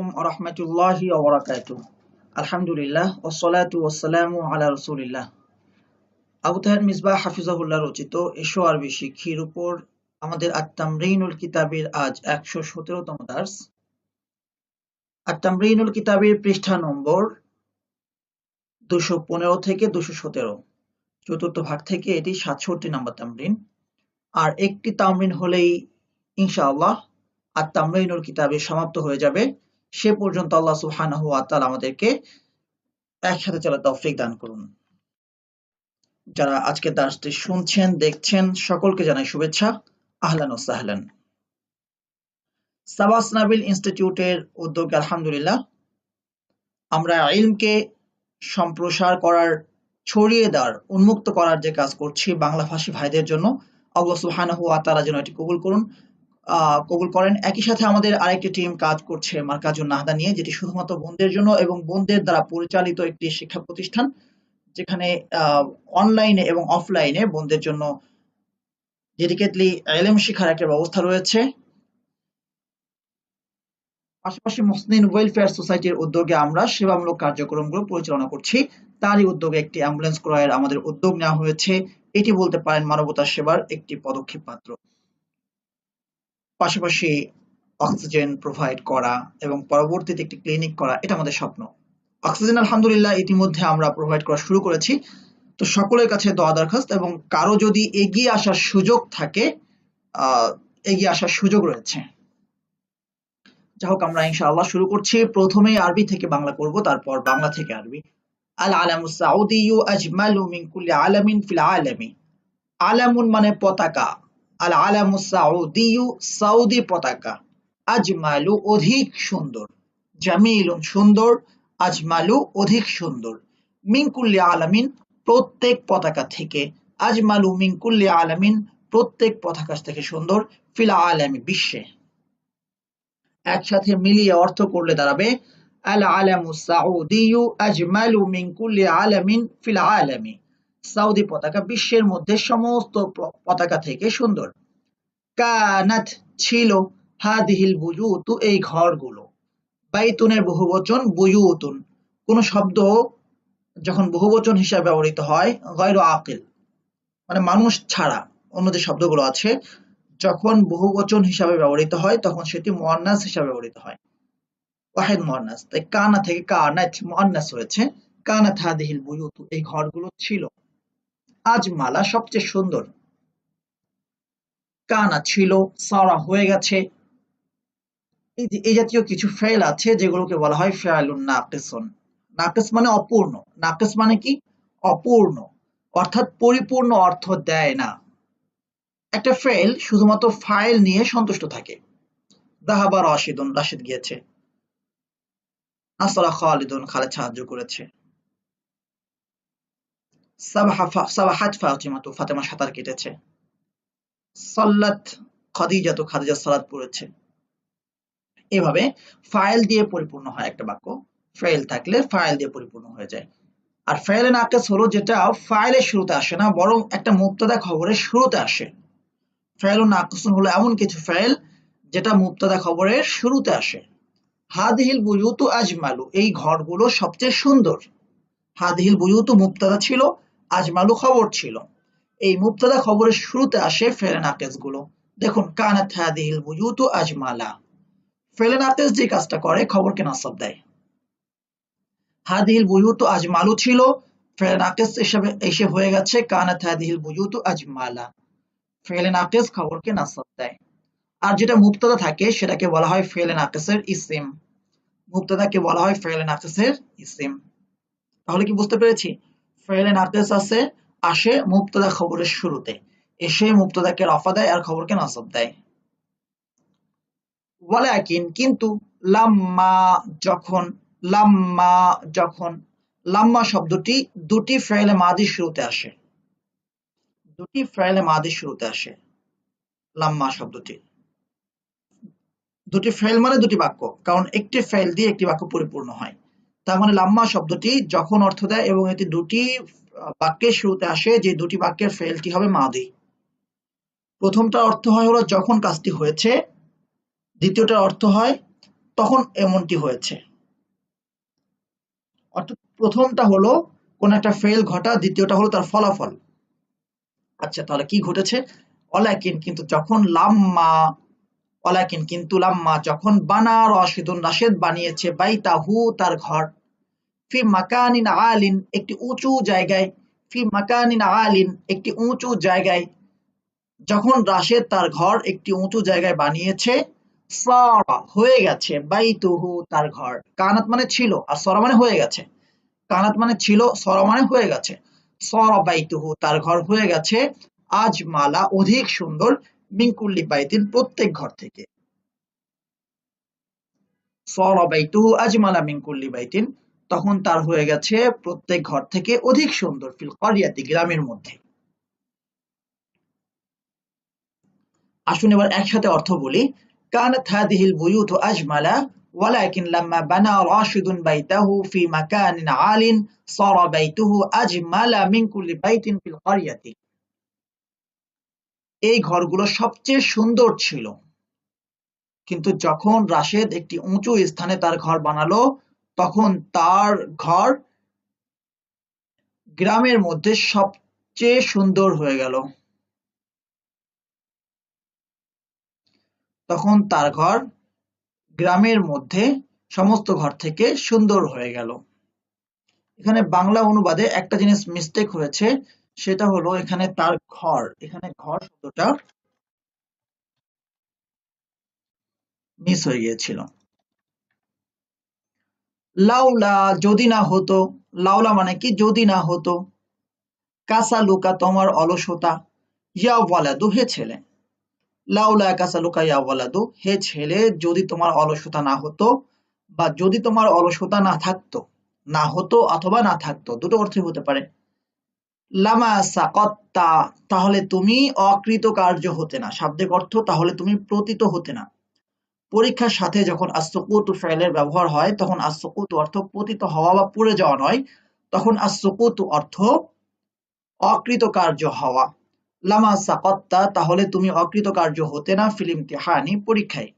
আলাইকুম ওয়া রাহমাতুল্লাহি ওয়া বারাকাতুহু। আলহামদুলিল্লাহ ওয়াসসালাতু ওয়াসসালামু আলা রাসূলিল্লাহ। আবু তাহের মিসবাহ হাফিজাহুল্লাহ রচিত এশো আরবি শিক্ষির উপর আমাদের আত-তামরিনুল কিতাবের আজ ১১৭তম দার্স। আত-তামরিনুল কিতাবের পৃষ্ঠা নম্বর ২১৫ থেকে ২১৭, চতুর্থ ভাগ থেকে এটি ৬৭ নম্বর তামরিন। আর একটি তামরিন হলেই ইনশাআল্লাহ আত-তামরিনুল কিতাবে সমাপ্ত হয়ে যাবে। সে পর্যন্ত আল্লাহ সুবহানাহু ওয়া তাআলা আমাদেরকে একসাথে চলার তৌফিক দান করুন। যারা আজকে দার্সটি শুনছেন দেখছেন সকলকে জানাই শুভেচ্ছা, আহলান ও সাহলান। সাবাস নাবিল ইনস্টিটিউটের উদ্যোগে আলহামদুলিল্লাহ আমরা ইলমকে সম্প্রসার করার, ছড়িয়ে দেওয়ার, উন্মুক্ত করার যে কাজ করছি বাংলা ভাষী ভাইদের জন্য, আল্লাহ সুবহানাহু ওয়া তাআলা যেন এটি কবুল করেন। একই সাথে আমাদের আরেকটি টিম কাজ করছে মারকাজুন নাহদা নিয়ে, যেটি শুধুমাত্র বোনদের জন্য এবং বোনদের দ্বারা পরিচালিত একটি শিক্ষা প্রতিষ্ঠান, যেখানে অনলাইনে এবং অফলাইনে বোনদের জন্য ডেডিকেটলি ইলম শিক্ষার একটা ব্যবস্থা রয়েছে। পাশাপাশি মুসলিম ওয়েলফেয়ার সোসাইটির উদ্যোগে আমরা সেবামূলক কার্যক্রমগুলো পরিচালনা করছি। তারই উদ্যোগে একটি অ্যাম্বুলেন্স ক্রয়ের আমাদের উদ্যোগ নেওয়া হয়েছে। এটি বলতে পারেন মানবতার সেবার একটি পদক্ষেপ মাত্র। পাশাপাশি অক্সিজেন প্রোভাইড করা এবং পরবর্তীতে একটি ক্লিনিক করা, এটা আমাদের স্বপ্ন। অক্সিজেন আলহামদুলিল্লাহ ইতিমধ্যে আমরা প্রোভাইড করা শুরু করেছি। তো সকলের কাছে দোয়া দরখাস্ত, এবং কারো যদি এগিয়ে আসার সুযোগ থাকে, এগিয়ে আসার সুযোগ রয়েছে। যাই হোক, আমরা ইনশাআল্লাহ শুরু করছি। প্রথমেই আরবি থেকে বাংলা করব, তারপর বাংলা থেকে আরবি। আল আলামুস সাউদিয়্যু আজমালু মিন কুল্লি আলামিন ফিল আলামি। আলামুন মানে পতাকা, আল আলামুস সাউদিয়্যু সৌদি পতাকা, আজমালু অধিক সুন্দর, জামিলুন সুন্দর, আজমালু অধিক সুন্দর, মিন কুল্লি আলামিন প্রত্যেক পতাকা থেকে, আজমালু মিন কুল্লি আলামিন প্রত্যেক পতাকা থেকে সুন্দর, ফিল আলামি বিশ্বে। একসাথে মিলিয়ে অর্থ করলে দাঁড়াবে আল আলামুস সাউদিয়্যু আজমালু মিন কুল্লি আলামিন ফিল আলামি। সৌদি পতাকা বিশ্বের মধ্যে সমস্ত পতাকা থেকে সুন্দর। কানাত ছিল, হাদিহিল বুয়ুতু এই ঘরগুলো, বাইতুনের বহুবচন বুয়ুতুন। কোন শব্দ যখন বহুবচন হিসাবে ব্যবহৃত হয় গায়রু আকিল মানে মানুষ ছাড়া অন্য যে শব্দগুলো আছে, যখন বহুবচন হিসাবে ব্যবহৃত হয় তখন সেটি মুআন্নাস হিসাবে ব্যবহৃত হয়, ওয়াহিদ মুআন্নাস। তাই কানা থেকে কানাত মুআন্নাস হয়েছে। কানাত হাদিহিল বুয়ুতু এই ঘরগুলো ছিল, আজমালা সবচেয়ে সুন্দর, কানা ছিল, সারা হয়ে গেছে। এই জাতীয় কিছু ফেল আছে যেগুলোকে বলা হয় ফেয়ালুন নাকিসুন। নাকিস মানে অপূর্ণ। নাকিস মানে কি? অপূর্ণ, অর্থাৎ পরিপূর্ণ অর্থ দেয় না। একটা ফেল শুধুমাত্র ফাইল নিয়ে সন্তুষ্ট থাকে। যাহাবা রাশিদুন, রাশিদ গিয়েছে। নাসরা খালিদুন, খালিদ সাহায্য করেছে। সাবাহাত ফাতিমাতু, ফাতেমা সাঁতার কেটেছে। সাল্লাত খাদিজাতু, খাদিজা সালাত পড়েছে। এভাবে ফাইল দিয়ে পরিপূর্ণ হয় একটা বাক্য। ফেল থাকলে ফাইল দিয়ে পরিপূর্ণ হয়ে যায়। আর ফেলে নাকিস হলো যেটা ফাইলের শুরুতে আসে না, বরং একটা মুবতাদা খবরের শুরুতে আসে। ফেলুন নাকিসুন হলো এমন কিছু ফেল যেটা মুবতাদা খবরের শুরুতে আসে। হাদিহিল বুয়ুতু আজমালু এই ঘরগুলো সবচেয়ে সুন্দর। হাদিহিল বুয়ুতু মুবতাদা ছিল, আজমালু খবর ছিল। এই মুবতাদা খবরের শুরুতে আসে ফেলে নাকিস গুলো। দেখুন, কানাত হাদিহিল বুয়ুতু আজমালা। ফেলে নাকিস যে কাজটা করে খবরকে নাসব দেয়। হাদিহিল বুয়ুতু আজমালু ছিল, ফেলে নাকিস হিসেবে এসে হয়ে গেছে কানাত হাদিহিল বুয়ুতু আজমালা। ফেলে নাকিস খবরকে নাসব দেয়। আর যেটা মুবতাদা থাকে সেটাকে বলা হয় ফেলে নাকিসের ইসিম। মুবতাদাকে বলা হয় ফেলে নাকিসের ইসিম। তাহলে কি বুঝতে পেরেছি? ফেলে নাকিস আসে মুবতাদা খবরের শুরুতে, এসে মুবতাদাকে রফা দেয় আর খবরকে নাসব দেয়। ওয়ালাকিন কিন্তু, লাম্মা যখন, লাম্মা যখন, লাম্মা শব্দটি দুটি ফেলে মাদি শুরুতে আসে। দুটি ফেলে মাদি শুরুতে আসে লাম্মা শব্দটি। দুটি ফেল মানে দুটি বাক্য, কারণ একটি ফেল দিয়ে একটি বাক্য পরিপূর্ণ হয়। তার মানে লাম্মা শব্দটি যখন অর্থ দেয় এবং এটি দুটি বাক্যের শুরুতে আসে, যে দুটি বাক্যের ফেলটি হবে মাদি। প্রথমটা অর্থ হয় হলো যখন কাজটি হয়েছে, দ্বিতীয়টার অর্থ হয় তখন এমনটি হয়েছে। অর্থাৎ প্রথমটা হলো কোন একটা ফেল ঘটা, দ্বিতীয়টা হলো তার ফলাফল। আচ্ছা, তাহলে কি ঘটেছে? ওয়ালাকিন কিন্তু যখন লাম্মা, ওয়ালাকিন কিন্তু লাম্মা যখন বানা রাশিদুন রাশেদ বানিয়েছে বাইতাহু তার ঘর, ফি মাকানিন আলিন একটি উঁচু জায়গায়, ফি মাকানিন আলিন একটি উঁচু জায়গায়, যখন রাশেদ তার ঘর একটি উঁচু জায়গায় বানিয়েছে, সারা হয়ে গেছে বাইতুহু তার ঘর, কানাত মানে ছিল আর সরা মানে হয়ে গেছে, কানাত মানে ছিল, সরা মানে হয়ে গেছে, সরা বাইতুহু তার ঘর হয়ে গেছে, আজমালা অধিক সুন্দর, মিনকুল্লি বাইতিন প্রত্যেক ঘর থেকে, সরা বাইতুহু আজমালা মিনকুল্লি বাইতিন তখন তার হয়ে গেছে প্রত্যেক ঘর থেকে অধিক সুন্দর, ফিল ক্বরিয়াতি গ্রামের মধ্যে। আসুন এবার একসাথে অর্থ বলি। কানাত হাদিহিল বুয়ুতু আজমালা ওয়ালাকিন লাম্মা বানা রাশিদুন বাইতাহু ফি মাকানিন আলিন সারা বাইতুহু আজমালা মিন কুল্লি বাইতিন ফিল ক্বরিয়াতি। এই ঘরগুলো সবচেয়ে সুন্দর ছিল, কিন্তু যখন রাশেদ একটি উঁচু স্থানে তার ঘর বানালো, তখন তার ঘর গ্রামের মধ্যে সবচেয়ে সুন্দর হয়ে গেল। তখন তার ঘর গ্রামের মধ্যে সমস্ত ঘর থেকে সুন্দর হয়ে গেল। এখানে বাংলা অনুবাদে একটা জিনিস মিস্টেক হয়েছে, সেটা হলো এখানে তার ঘর, এখানে ঘর শব্দটা মিস হয়ে গিয়েছিল। লাউলা যদি না হতো, লাউলা মানে কি যদি না হতো, কাসালুকা তোমার অলসতা, ইয়া ওয়ালাদু হে ছেলে, লাউলা কাসালুকা ইয়া ওয়ালাদু হে ছেলে যদি তোমার অলসতা না হতো, বা যদি তোমার অলসতা না থাকতো, না হতো অথবা না থাকতো দুটো অর্থই হতে পারে। লামা সাকত্তা তাহলে তুমি অকৃতকার্য হতে না, শাব্দিক অর্থ তাহলে তুমি পতিত হতে না। পরীক্ষার সাথে যখন আসসুকুতু ফাইলের ব্যবহার হয় তখন আসসুকুতু অর্থ পতিত হওয়া বা পড়ে যাওয়া নয়, তখন আসসুকুতু অর্থ অকৃতকার্য হওয়া। লামা সাকত্তা তাহলে তুমি অকৃতকার্য হতে না, ফিল ইমতিহানি পরীক্ষায়।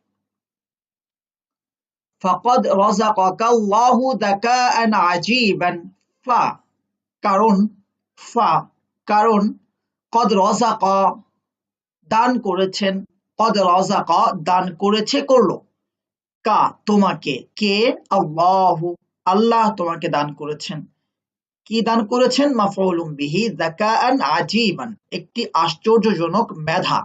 ফাকাদ রাযাকাকাল্লাহু যাকাআন আজীবান, ফা কারণ, ফা কারণ, কদ রাযাকা দান করেছেন, কদ রাযাকা দান করেছে করলো, কা তোমাকে, কে, আল্লাহু আল্লাহ তোমাকে দান করেছেন। কি দান করেছেন? মাফউলুম বিহি যাকাআন আজীবান একটি আশ্চর্যজনক মেধা,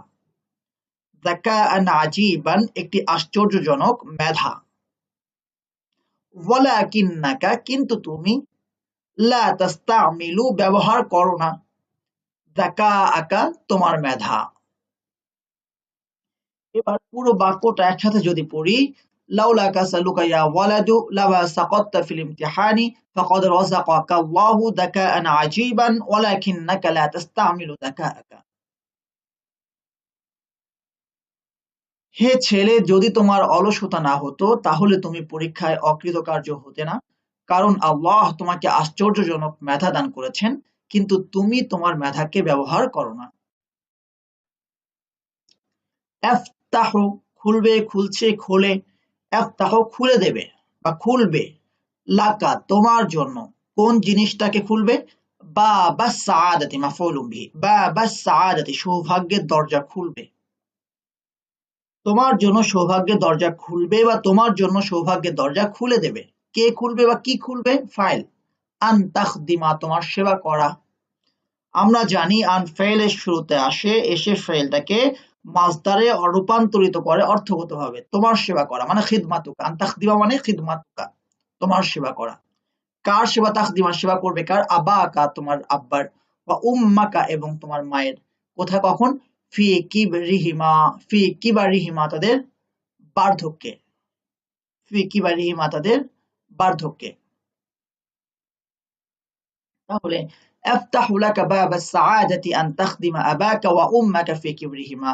যাকাআন আজীবান একটি আশ্চর্যজনক মেধা। ওয়ালাকিন্নাকা কিন্তু তুমি, লা তাস্তামিলু ব্যবহার করো না, যাকাআকা তোমার মেধা। এবার পুরো বাক্যটা একসাথে যদি পড়ি, লাউলা কাসালুকা ইয়া ওয়ালাদু লামা সাকাততা ফিল ইমতিহানি ফাকাদ রাযাকাকা আল্লাহু যাকাআন আজীবান ওয়ালাকিন্নাকা লা তাস্তামিলু যাকাআকা। হে ছেলে যদি তোমার অলসতা না হতো তাহলে তুমি পরীক্ষায় অকৃতকার্য হতে না, কারণ আল্লাহ তোমাকে আশ্চর্যজনক মেধা দান করেছেন, কিন্তু তুমি তোমার মেধাকে ব্যবহার করো না। ইফতাহু খুলবে, খুলছে, খোলে, ইফতাহু খুলে দেবে বা খুলবে, লাকা তোমার জন্য, কোন জিনিসটাকে খুলবে? বাবা সাআদাতি মাফউলুম বিহি, বাবা সাআদাতি সৌভাগ্যের দরজা খুলবে, তোমার জন্য সৌভাগ্যের দরজা খুলবে বা তোমার জন্য সৌভাগ্যের দরজা খুলে দেবে। কে খুলবে বা কি খুলবে? ফাইল, আন তাখদিমা তোমার সেবা করা। আমরা জানি আন ফেইলের শুরুতে আসে, এসে ফেইলটাকে মাসদারে রূপান্তরিত করে অর্থগতভাবে, তোমার সেবা করা মানে খিদমাতুকা, আন তাখদিমা মানে খিদমাতুকা তোমার সেবা করা। কার সেবা? তাখদিমা সেবা করবে কার? আবাকা তোমার আব্বার, বা উম্মাকা এবং তোমার মায়ের। কোথায় কখন? ফি কিবরিহিমা, ফি কিবারিহিমা তাদের বার্ধক্যে, ফি কিবারিহিমা তাদের বার্ধক্যে। তাহলে আফতাহু লাকা বাবা সাআদাতি আন তাখদিমা আবাকা ওয়া উম্মাকা ফি কিবরিহিমা,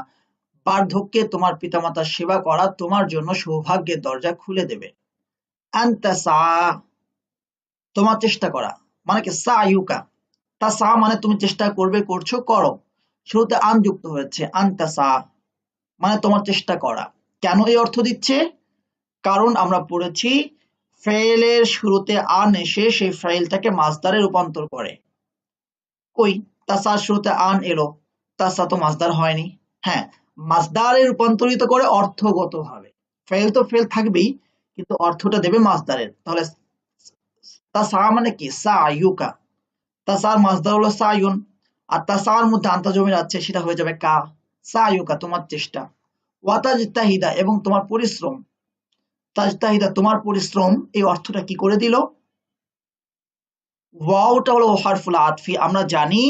বার্ধক্যে তোমার পিতামাতার সেবা করা তোমার জন্য সৌভাগ্যের দরজা খুলে দেবে। আনতা সা তোমার চেষ্টা করা, মানে কি সায়ুকা, তা সা মানে তুমি চেষ্টা করবে, করছো, করো, শুরুতে আন যুক্ত হয়েছে, আনতা সা মানে তোমার চেষ্টা করা। কেন এই অর্থ দিচ্ছে? কারণ আমরা পড়েছি ফেলের শুরুতে আন এসে সেই ফেলটাকে মাসদারে রূপান্তর করে। কই তাসার শুরুতে আন এলো, তাসা তো মাসদার হয়নি। হ্যাঁ, মাসদারে রূপান্তরিত করে অর্থগত ভাবে। ফেল তো ফেল থাকবেই, কিন্তু অর্থটা দেবে মাসদারের। তাহলে তাসা মানে কি সায়ুকা, তাসার মাসদার হলো সায়ুন, আর তাসার মধ্যে আনতা জমির আছে, সেটা হয়ে যাবে কা। সায়ুকা তোমার চেষ্টা, ওয়াতাজতাহিদা এবং তোমার পরিশ্রম, তাজতাহিদা তোমার পরিশ্রম, এই অর্থটা কি করে দিল? ওয়াওটা হলো হরফুল আতফি। আমরা জানি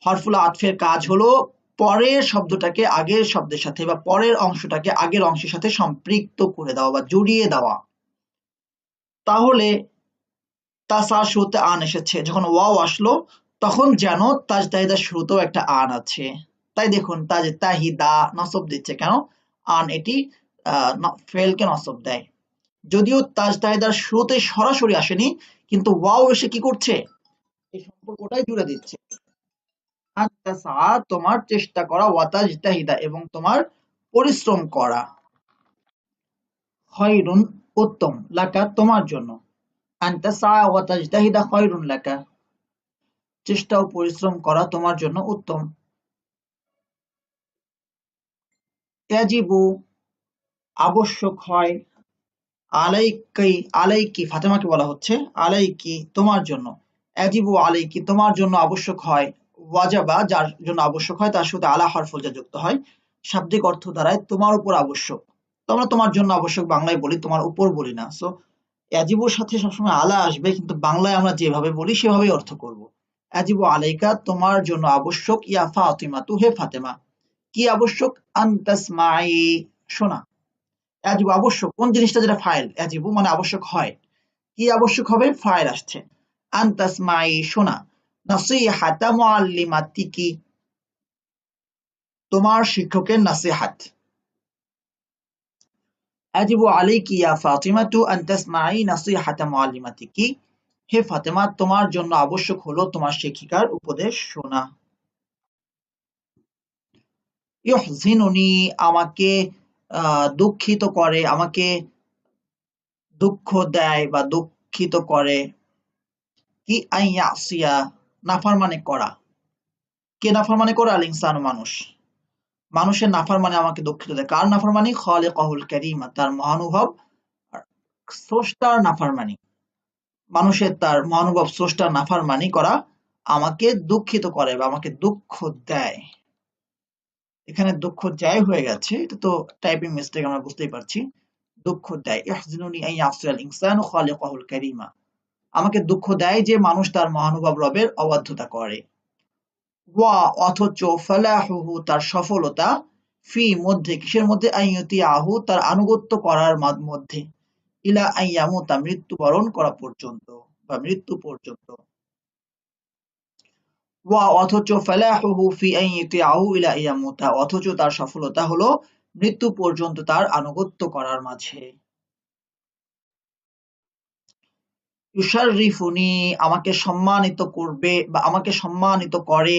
হরফুল আতফের কাজ হলো পরের শব্দটাকে আগের শব্দের সাথে বা পরের অংশটাকে আগের অংশের সাথে সম্পৃক্ত করে দেওয়া বা জড়িয়ে দেওয়া। তাহলে তাসার শুরুতে আন এসেছে, যখন ওয়াও আসলো তখন যেন তাজতাহিদার শুরুতেও একটা আন আছে। তাই দেখুন তাজতাহিদা নসব দিচ্ছে কেন? আন এটি ফেলকে নসব দেয়। যদিও তাজতাহিদার শুরুতে সরাসরি আসেনি, কিন্তু ওয়াও এসে কি করছে? এই সম্পর্কটাই জুড়ে দিচ্ছে। আনতাসা তোমার চেষ্টা করা, ওয়াতাজতাহিদা এবং তোমার পরিশ্রম করা, খয়রুন উত্তম, লাকা তোমার জন্য। আনতাসা ওয়াতাজতাহিদা খয়রুন লাকা, চেষ্টা ও পরিশ্রম করা তোমার জন্য উত্তম। ইয়াজিবু আবশ্যক হয়, আলাইকি আলাইকি ফাতেমাকে বলা হচ্ছে, আলাইকি তোমার জন্য, ইয়াজিবু আলাইকি তোমার জন্য আবশ্যক হয়, ওয়াজাবা যার জন্য আবশ্যক হয় তার সাথে আলা হরফ যা যুক্ত হয়, শাব্দিক অর্থ দাঁড়ায় তোমার উপর আবশ্যক। তো আমরা তোমার জন্য আবশ্যক বাংলায় বলি, তোমার উপর বলি না। সো ইয়াজিবুর সাথে সবসময় আলা আসবে, কিন্তু বাংলায় আমরা যেভাবে বলি সেভাবেই অর্থ করব। ইয়াজিবু আলাইকা তোমার জন্য আবশ্যক, ইয়া ফাতিমা তু হে ফাতেমা, কি আবশ্যক? আনতাসমাই শোনা। ইয়াজিবু আবশ্যক, কোন জিনিসটা যেটা ফাইল, ইয়াজিবু মানে আবশ্যক হয়, কি আবশ্যক হবে? ফাইল আসছে। আনতাসমাই শোনা, নাসিহাতা মুআল্লিমাতিকি তোমার শিক্ষকের নাসিহাত। ইয়াজিবু আলাইকি ইয়া ফাতিমাতু আন তাসমাই নাসিহাতা মুআল্লিমাতিকি, হে ফাতেমা তোমার জন্য আবশ্যক হলো তোমার শিক্ষিকার উপদেশ শোনা। ইউহজিনুনি আমাকে দুঃখিত করে, আমাকে দুঃখ দেয় বা দুঃখিত করে, কি আইয়াসিয়া নাফরমানি করা, কে নাফরমানি করে? আল ইনসানু মানুষ, মানুষের নাফরমানি আমাকে দুঃখিত দেয়। কার নাফরমানি? খালিকাহুল কারীমা তার মহানুভব স্রষ্টার নাফরমানি, মানুষের তার মহানুভব স্রষ্টার নাফরমানি করা আমাকে দুঃখিত করে বা আমাকে দুঃখ দেয়। এখানে দুঃখ দেয় হয়ে গেছে, এটা তো টাইপিং মিস্টেক আমরা বুঝতেই পারছি। দুঃখ দেয়, ইহজিনুনি আন ইয়াসিয়াল ইনসানু খালিকাহুল কারীমা, আমাকে দুঃখ দেয় যে মানুষ তার মহানুভব রবের অবাধ্যতা করে। ওয়া অথচ ফালাহুহু তার সফলতা, ফি মধ্যে, কিসের মধ্যে? আইয়ুতিয়াহু তার আনুগত্য করার মধ্যে, ইলা আইয়ামুতা মৃত্যুবরণ করা পর্যন্ত বা মৃত্যু পর্যন্ত। ওয়া অথচ ফালাহুহু ফি আইয়ুতিয়াহু ইলা আইয়ামুতা, অথচ তার সফলতা হলো মৃত্যু পর্যন্ত তার আনুগত্য করার মাঝে। ইউশাররিফুনি আমাকে সম্মানিত করবে বা আমাকে সম্মানিত করে,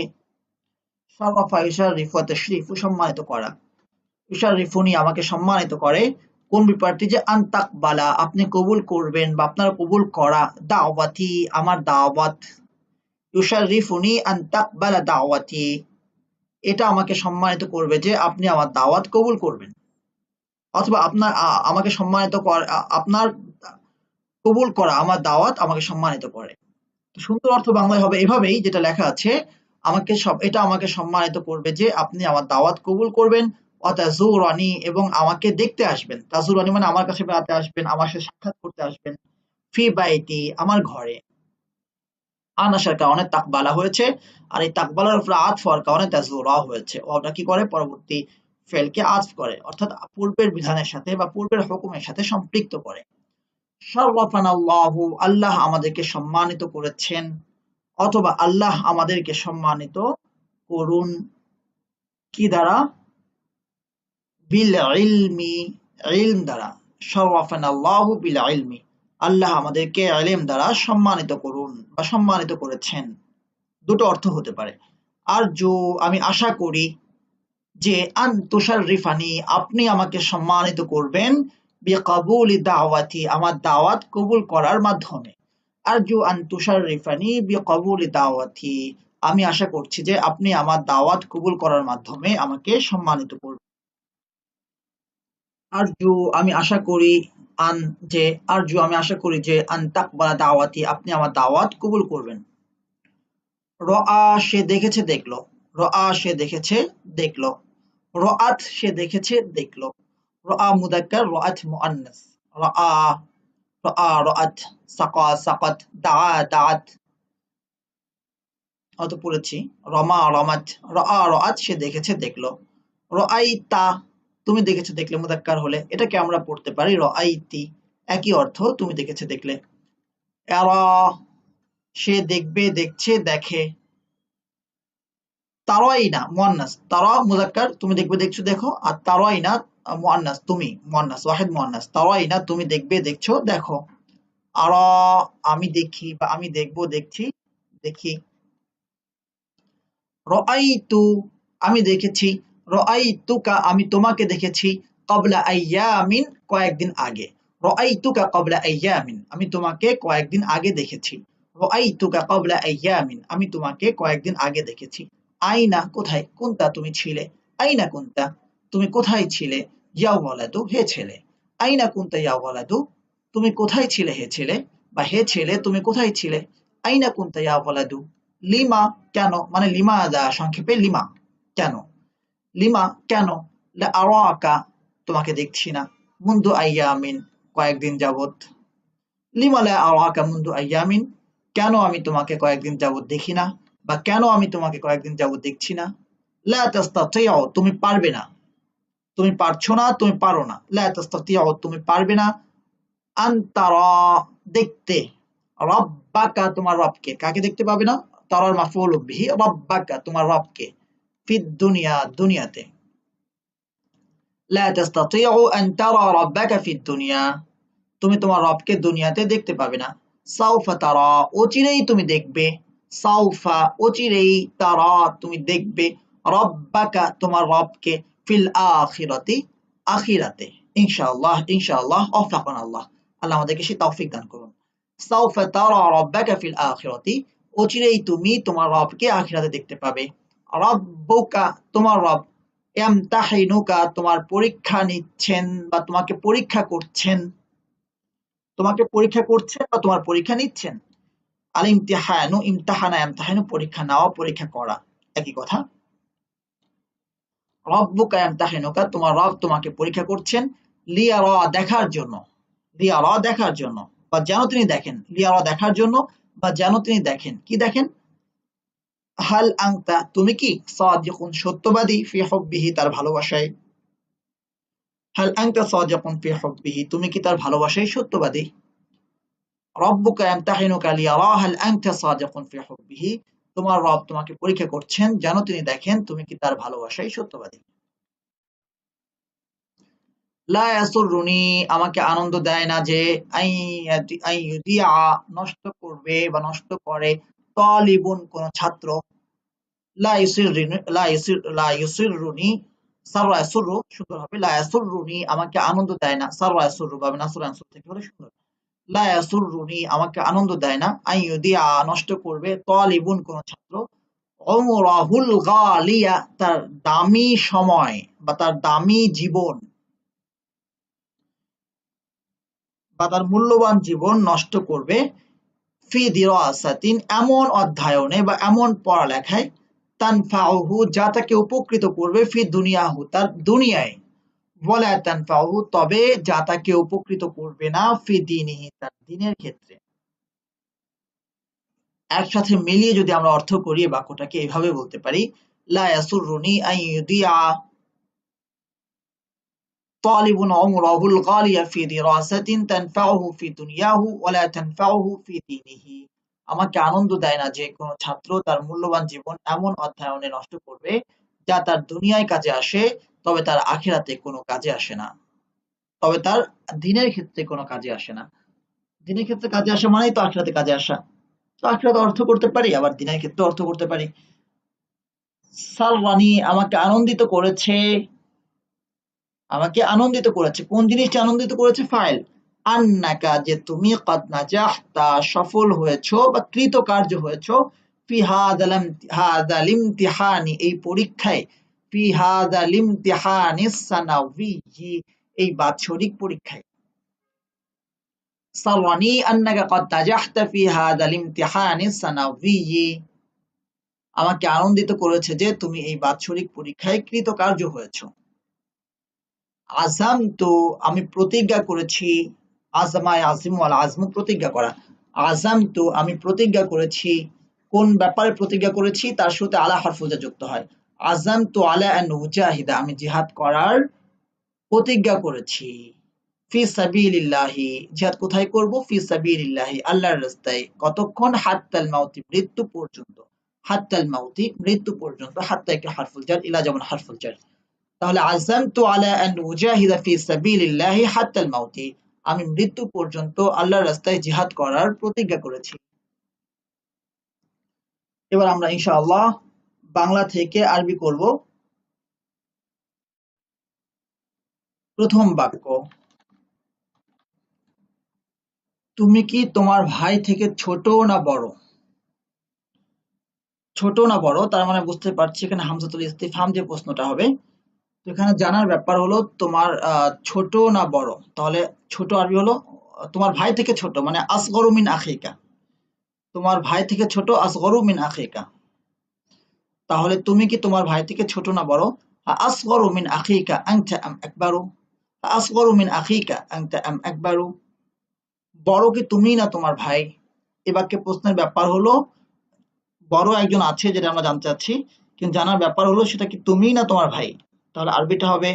শারাফা ইউশাররিফু তাশরিফু সম্মানিত করা, ইউশাররিফুনি আমাকে সম্মানিত করে, কোন ব্যাপারটি? যে আনতাকবালা আপনি কবুল করবেন বা আপনার কবুল করা, দাওয়াতি আমার দাওয়াত, ইউশাররিফুনি আনতাকবালা দাওয়াতি এটা আমাকে সম্মানিত করবে যে আপনি আমার দাওয়াত কবুল করবেন, অথবা আপনার আমাকে সম্মানিত আপনার কবুল করা আমার দাওয়াত আমাকে সম্মানিত করে। সুন্দর অর্থ বাংলায় হবে এভাবেই, যেটা লেখা আছে, এটা আমাকে সম্মানিত করবে যে আপনি আমার দাওয়াত কবুল করবেন, ওয়াতাজুরানি এবং আমাকে দেখতে আসবেন, তাজুরানি মানে আমার কাছে বেড়াতে আসবেন, আমার সাথে সাক্ষাৎ করতে আসবেন, ফি বাইতি আমার ঘরে, আন আসার কারণে তাকবালা হয়েছে, আর এই তাকবালার উপরে আতফ হওয়ার কারণে তাজুরা হয়েছে। ওটা কি করে? পরবর্তী ফেলকে আতফ করে, অর্থাৎ পূর্বের বিধানের সাথে বা পূর্বের হুকুমের সাথে সম্পৃক্ত করে। শাররাফানাল্লাহু আল্লাহ আমাদেরকে সম্মানিত করেছেন, অথবা আল্লাহ আমাদেরকে সম্মানিত করুন, কি দ্বারা? বিল ইলমি, ইলম দ্বারা। শাররাফানাল্লাহু বিল ইলমি, আল্লাহ আমাদেরকে ইলম দ্বারা সম্মানিত করুন বা সম্মানিত করেছেন। দুটো অর্থ হতে পারে। আরজু আমি আশা করি, যে আন তুশাররিফানি আপনি আমাকে সম্মানিত করবেন, বিকাবুলি দাওয়াতি, আমার দাওয়াত কবুল করার মাধ্যমে। আরজু আন তুশাররিফানি বিকাবুলি দাওয়াতি, আমি আশা করছি যে আপনি আমার দাওয়াত কবুল করার মাধ্যমে আমাকে সম্মানিত করবেন। আরজু আমি আশা করি, আন যে, আরজু আমি আশা করি যে আন তাকবালা দাওয়াতি, আপনি আমার দাওয়াত কবুল করবেন। রআ সে দেখেছে দেখলো, রআ সে দেখেছে দেখলো, রআত সে দেখেছে দেখলো। রআ মুযাক্কার, রআত মুআন্নাস। রআ রআ রআত, সাকা সাকাত, দাআ দাআত। হয়তো পড়েছি রমা রমাত, রআ রআত সে দেখেছে দেখলো। রআইতা তুমি দেখেছো দেখলে মুযাক্কার হলে এটাকে আমরা পড়তে পারি রআইতি, একই অর্থ তুমি দেখেছে দেখলে। ইয়ারা সে দেখবে দেখছে দেখে। তারাইনা মুয়ান্নাস, তারা মুযাক্কার তুমি দেখবে দেখছো দেখো, আর তারাইনা মুয়ান্নাস তুমি মুয়ান্নাস ওয়াহিদ মুয়ান্নাস। তারাইনা তুমি দেখবে দেখছো দেখো। আরা আমি দেখি বা আমি দেখবো দেখছি দেখি। রাআইতু আমি দেখেছি, রাআইতুকা আমি তোমাকে দেখেছি, ক্বাবলা আইয়ামিন কয়েকদিন আগে। রাআইতুকা ক্বাবলা আইয়ামিন আমি তোমাকে কয়েকদিন আগে দেখেছি। রাআইতুকা ক্বাবলা আইয়ামিন আমি তোমাকে কয়েকদিন আগে দেখেছি। আইনা কোথায়, কুনতা তুমি ছিলে, আইনা কুনতা তুমি কোথায় ছিলে, ইয়া ওয়ালাদু হে ছেলে। আইনা কুনতা ইয়া ওয়ালাদু তুমি কোথায় ছিলে হে ছেলে, বা হে ছেলে তুমি কোথায় ছিলে। আইনা কুনতা ইয়া ওয়ালাদু, লিমা কেন, মানে লিমাদা সংক্ষেপে লিমা কেন। লিমা কেন, লা আরাকা তোমাকে দেখছি না, মুনদু আইয়ামিন কয়েকদিন যাবত। লিমা লা আরাকা মুনদু আইয়ামিন কেন আমি তোমাকে কয়েকদিন যাবত দেখি না, বা কেন আমি তোমাকে কয়েকদিন যাবত দেখছি না। লা তাস্তাতিউ তুমি পারবে না, তুমি পারছো না, তুমি পারো না। লা তাস্তাতিউ তুমি পারবে না। আন তারা দেখতে, রব্বাকা তোমার রবকে, কাকে দেখতে পাবে না, তারার মাফউল বিহি, রব্বাকা তোমার রবকে, ফিদ দুনিয়া দুনিয়াতে। লা তাস্তাতিউ আন তারা রব্বাকা ফিদ দুনিয়া তুমি তোমার রবকে দুনিয়াতে দেখতে পাবে না। সাউফা তারা অচিরেই তুমি দেখবে, সাউফা অচিরেই, তারা তুমি দেখবে, রব্বাকা তোমার রবকে, ফিল আখিরাতি আখিরাতে। ইনশাআল্লাহ ইনশাআল্লাহ ওয়াফাকানা আল্লাহ, আল্লাহ আমাদেরকে সেই তৌফিক দান করুন। সাউফা তারা রব্বাকা ফিল আখিরাতি অচিরেই তুমি তোমার রবকে আখিরাতে দেখতে পাবে। রব্বুকা তোমার রব, ইয়ামতাহিনুকা তোমার পরীক্ষা নিচ্ছেন বা তোমাকে পরীক্ষা করছেন, তোমাকে পরীক্ষা করছেন বা তোমার পরীক্ষা নিচ্ছেন। আল ইমতিহানু ইমতাহানা ইমতাহানু পরীক্ষা নেওয়া পরীক্ষা করা একই কথা। রব্বুকা ইমতাহিনুকা তোমার রব তোমাকে পরীক্ষা করছেন, লিয়ারা দেখার জন্য, লিয়ারা দেখার জন্য বা যেন তিনি দেখেন, লিয়ারা দেখার জন্য বা যেন তিনি দেখেন, কি দেখেন। হাল আনতা তুমি কি, সাদিকুন সত্যবাদী, ফি হুব্বিহি তার ভালোবাসায়। হাল আনতা সাদিকুন ফি হুব্বিহি তুমি কি তার ভালোবাসায় সত্যবাদী। রব্বুকা ইয়ামতাহিনুকা লিয়ারা হাল আনতা সাদিকুন ফি হুব্বিহি তোমার রব তোমাকে পরীক্ষা করছেন যেন তিনি দেখেন তুমি কি তার ভালোবাসায় সত্যবাদী। লা ইয়াসুররুনি আমাকে আনন্দ দেয় না যে, আইয়ুদিআ নষ্ট করবে বা নষ্ট করে, তালিবুন কোন ছাত্র। লা ইউসিররুনি সাররা ইয়াসুররু সুন্দর হবে, লা ইয়াসুররুনি আমাকে আনন্দ দেয় না, সাররা ইয়াসুররু বা নাসরা আনসুর থেকে হলে সুন্দর। লা ইয়াসুররুনি আমাকে আনন্দ দেয় না, আইয়ুদিআ নষ্ট করবে, তালিবুন কোন ছাত্র, উমরাহুল গালিয়া তার দামি সময় বা তার দামি জীবন বা তার মূল্যবান জীবন নষ্ট করবে, ফি দিরাসাতিন এমন অধ্যয়নে বা এমন পড়ালেখায়, তানফাউহু যা তাকে উপকৃত করবে, ফি দুনিয়াহু তার দুনিয়ায়, ওয়ালা তানফাউহু তবে যা তাকে উপকৃত করবে না, ফি দীনিহি তার দ্বীনের ক্ষেত্রে। একসাথে মিলিয়ে যদি আমরা অর্থ করি বাক্যটাকে এইভাবে বলতে পারি, লা ইয়াসুররুনি আন ইউদিআ তালিবুন উমরাহুল গালিয়া ফি দিরাসাতিন তানফাউহু ফি দুনিয়াহু ওয়ালা তানফাউহু ফি দীনিহি আমাকে আনন্দ দেয় না যে কোনো ছাত্র তার মূল্যবান জীবন এমন অধ্যয়নে নষ্ট করবে যা তার দুনিয়ায় কাজে আসে তবে তার আখিরাতে কোনো কাজে আসে না, তবে তার দ্বীনের ক্ষেত্রে কোনো কাজে আসে না। দ্বীনের ক্ষেত্রে কাজে আসা মানেই তো আখিরাতে কাজে আসা। তো আখিরাতে অর্থ করতে পারি, আবার দ্বীনের ক্ষেত্রে অর্থ করতে পারি। সাররানি আমাকে আনন্দিত করেছে, আমাকে আনন্দিত করেছে। কোন জিনিসটি আনন্দিত করেছে? ফাইল। আন্নাকা, যে তুমি, কাদ নাজাহতা, সফল হয়েছো বা কৃতকার্য হয়েছো, ফি হাদাল ইমতিহানি, এই পরীক্ষায়, ফি হাদাল ইমতিহানি সানাউয়ি, এই বাৎসরিক পরীক্ষায়। সাররানি আন্নাকা কাদ নাজাহতা ফি হাদাল ইমতিহানি সানাউয়ি, আমাকে আনন্দিত করেছে যে তুমি এই বাৎসরিক পরীক্ষায় কৃতকার্য হয়েছো। আযামতু, আমি প্রতিজ্ঞা করেছি। আযমা ইয়াযিমু আল আযমু, প্রতিজ্ঞা করা। আযামতু, আমি প্রতিজ্ঞা করেছি। কোন ব্যাপারে প্রতিজ্ঞা করেছি? তার সাথে আলা হরফ যা যুক্ত হয়। আযামতু আলা আন উজাহিদা, আমি জিহাদ করার প্রতিজ্ঞা করেছি। ফি সাবিলিল্লাহি, জিহাদ কোথায় করব? ফি সাবিলিল্লাহি, আল্লাহর রাস্তায়। কতক্ষণ? হাত্তাল মাউতি, মৃত্যু পর্যন্ত। হাত্তাল মাউতি, মৃত্যু পর্যন্ত। হাত্তা একটা হারফুল জার, ইলা যেমন হারফুল জার। তাহলে আযামতু আলা আন উজাহিদা ফি সাবিলিল্লাহি হাত্তাল মাউতি, আমি মৃত্যু পর্যন্ত আল্লাহর রাস্তায় জিহাদ করার প্রতিজ্ঞা করেছি। এবার আমরা ইনশাআল্লাহ বাংলা থেকে আরবি করব। প্রথম বাক্য, তুমি কি তোমার ভাই থেকে ছোট না বড়? ছোট না বড়, তার মানে বুঝতে পারছি এখানে হামজাতুল ইস্তিফহাম যে প্রশ্নটা হবে। তো এখানে জানার ব্যাপার হলো তোমার ছোট না বড়। তাহলে ছোট আরবি হলো তোমার ভাই থেকে ছোট, মানে আসগরু মিন আখিকা। তোমার ভাই থেকে ছোট, আসগরু মিন আখিকা। তাহলে তুমি কি তোমার ভাই থেকে ছোট না বড়? আসগরু মিন আখিকা আনতা আম আকবারু, আসগরু মিন আখিকা আনতা আম আকবারু, বড় কি তুমি না তোমার ভাই? এ বাক্যে প্রশ্নের ব্যাপার হলো বড় একজন আছে যেটা আমরা জানতে চাচ্ছি, কিন্তু জানার ব্যাপার হলো সেটা কি তুমি না তোমার ভাই। তাহলে আরবিটা হবে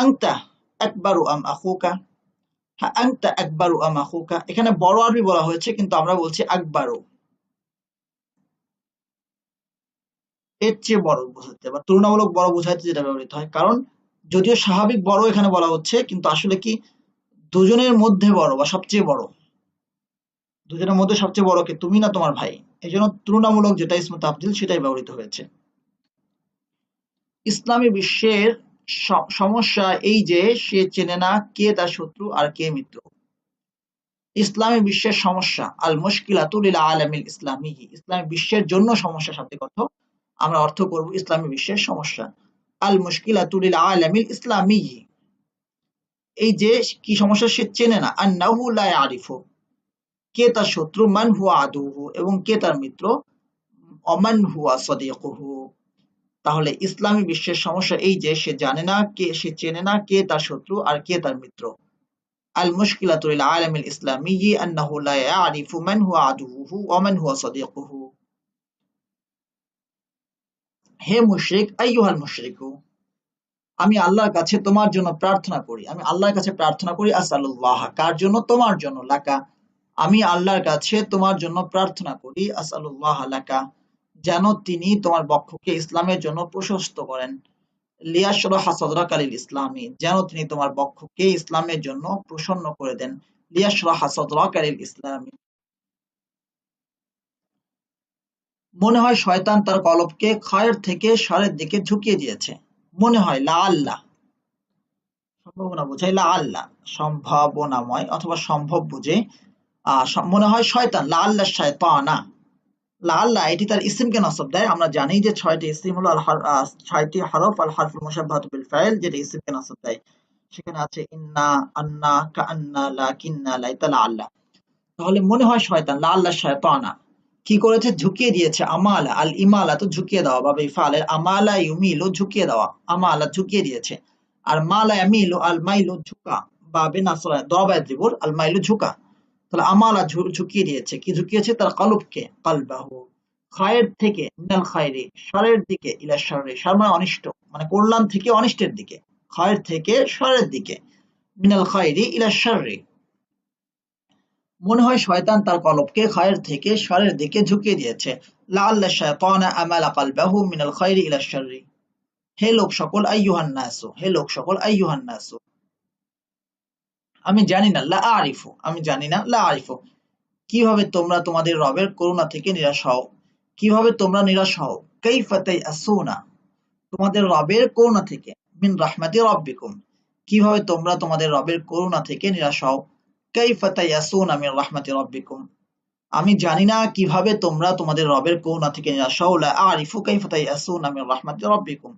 আনতা আকবারু আম আখুকা। আনতা আকবারু আম আখুকা, এখানে বড় আরবি বলা হয়েছে কিন্তু আমরা বলছি আকবারু, এর চেয়ে বড় বোঝাতে বা তুলনামূলক বড় বোঝাতে যেটা ব্যবহৃত হয়। কারণ যদিও স্বাভাবিক বড় এখানে বলা হচ্ছে, কিন্তু আসলে কি দুজনের মধ্যে বড় বা সবচেয়ে বড়, দুজনের মধ্যে সবচেয়ে বড় কে, তুমি না তোমার ভাই। এই জন্য তুলনামূলক যেটা ইসমে তাফদীল সেটাই ব্যবহৃত হয়েছে। ইসলামী বিশ্বের সমস্যা এই যে সে চেনে না কে তার শত্রু আর কে মিত্র। ইসলামী বিশ্বের সমস্যা, আল মুশকিলাতু লিল আলামিল ইসলামী, ইসলামী বিশ্বের জন্য সমস্যা শাব্দিক অর্থ, আমরা অর্থ করব ইসলামী বিশ্বের সমস্যা। আল মুশকিলাতু লিল আলামিল ইসলামী, এই যে কি সমস্যা? সে চেনে না। আন্নাহু লা ইয়ারিফু, কে তার শত্রু, মান হুয়া আদুহু, এবং কে তার মিত্র, অমান হুয়া সাদিকুহু। তাহলে ইসলামী বিশ্বের সমস্যা এই যে সে জানে না কে, সে চেনে না কে তার শত্রু আর কে তার মিত্র। আল মুশকিলাতু লিল আলামিল ইসলামী আন্নাহু লা ইয়ারিফু মান হুয়া আদুহু ওয়া মান হুয়া সাদিকুহু। হে মুশরিক, আইয়ুহাল মুশরিকু, আমি আল্লাহর কাছে তোমার জন্য প্রার্থনা করি। আমি আল্লাহর কাছে প্রার্থনা করি। আসআলুল্লাহ, কার জন্য? তোমার জন্য। লাকা, আমি আল্লাহর কাছে তোমার জন্য প্রার্থনা করি। আসআলুল্লাহ লাকা, যেন তিনি তোমার বক্ষকে ইসলামের জন্য প্রশস্ত করেন। লিয়াশরাহা সাদরাকা লিল ইসলামি, যেন তিনি তোমার বক্ষকে ইসলামের জন্য প্রসন্ন করে দেন। লিয়াশরাহা সাদরাকা লিল ইসলামি। মনে হয় শয়তান তার কলবকে খায়ের থেকে শারের দিকে ঝুঁকিয়ে দিয়েছে। মনে হয়, লা আল্লাহ, সম্ভাবনা বোঝায়, লা আল্লাহ সম্ভাবনাময় অথবা সম্ভব বুঝে। মনে হয় শয়তান, লা আল্লাহ শায়তানা, লা আল্লাহ এটি তার ইসিমকে নসব দেয়। আমরা জানি যে 6টি ইসিম হলো ছয়টি হরফ, আল হারফুল মুশাব্বাহাতু বিল ফাইল, যেটা ইসিমকে নসব দেয়। সেখানে আছে ইন্না, আন্না, কাআন্না, লাকিন্না, লাইতা, লা আল্লাহ। তাহলে মনে হয় শয়তান, লা আল্লাহ শায়তানা, কি করেছে? ঝুঁকিয়ে দিয়েছে। আমালা, আল ইমালা তো ঝুঁকিয়ে দেওয়া, বা বেফালের আমালা ইউমিলু ঝুঁকিয়ে দেওয়া, আমালা ঝুঁকিয়ে দিয়েছে। আর মালা ইয়ামিলু, আল মাইলু ঝুঁকা, বা বেনাসরা দরবায় দিবর, আল মাইলু ঝুঁকা। তাহলে আমালা ঝুঁকিয়ে দিয়েছে, কি ঝুঁকিয়েছে? তার কলবকে, কালবাহু, খায়ের থেকে, মিনাল খায়রি শারের দিকে, ইলা শাররি, শার মানে অনিষ্ট, মানে কল্যাণ থেকে অনিষ্টের দিকে, খায়ের থেকে শারের দিকে, মিনাল খায়রি ইলা শাররি। মনে হয় শয়তান তার কলবকে খায়ের থেকে শারের দিকে ঝুঁকিয়ে দিয়েছে। লাআল্লা শায়তানা আমালা কালবাহু মিনাল খায়রি ইলা শাররি। হে লোক সকল, আইয়ুহান নাসু, হে লোক সকল, আইয়ুহান নাসু, আমি জানি না, লা আরিফু, আমি জানি না, লা আরিফু, কিভাবে তোমরা তোমাদের রবের করুণা থেকে নিরাশ হও, কিভাবে তোমরা নিরাশ হও, কাইফা তাইআসুনা, তোমাদের রবের করুণা থেকে, মিন রাহমাতি রাব্বিকুম, কিভাবে তোমরা তোমাদের রবের করুণা থেকে নিরাশ হও। কাইফা তাইয়াসুনা মির রাহমাতি রাব্বিকুম, আমি জানি না কিভাবে তোমরা তোমাদের রবের করুণা থেকে নিরাশ হও। লা আরিফু কাইফা তাইয়াসুনা মির রাহমাতি রাব্বিকুম,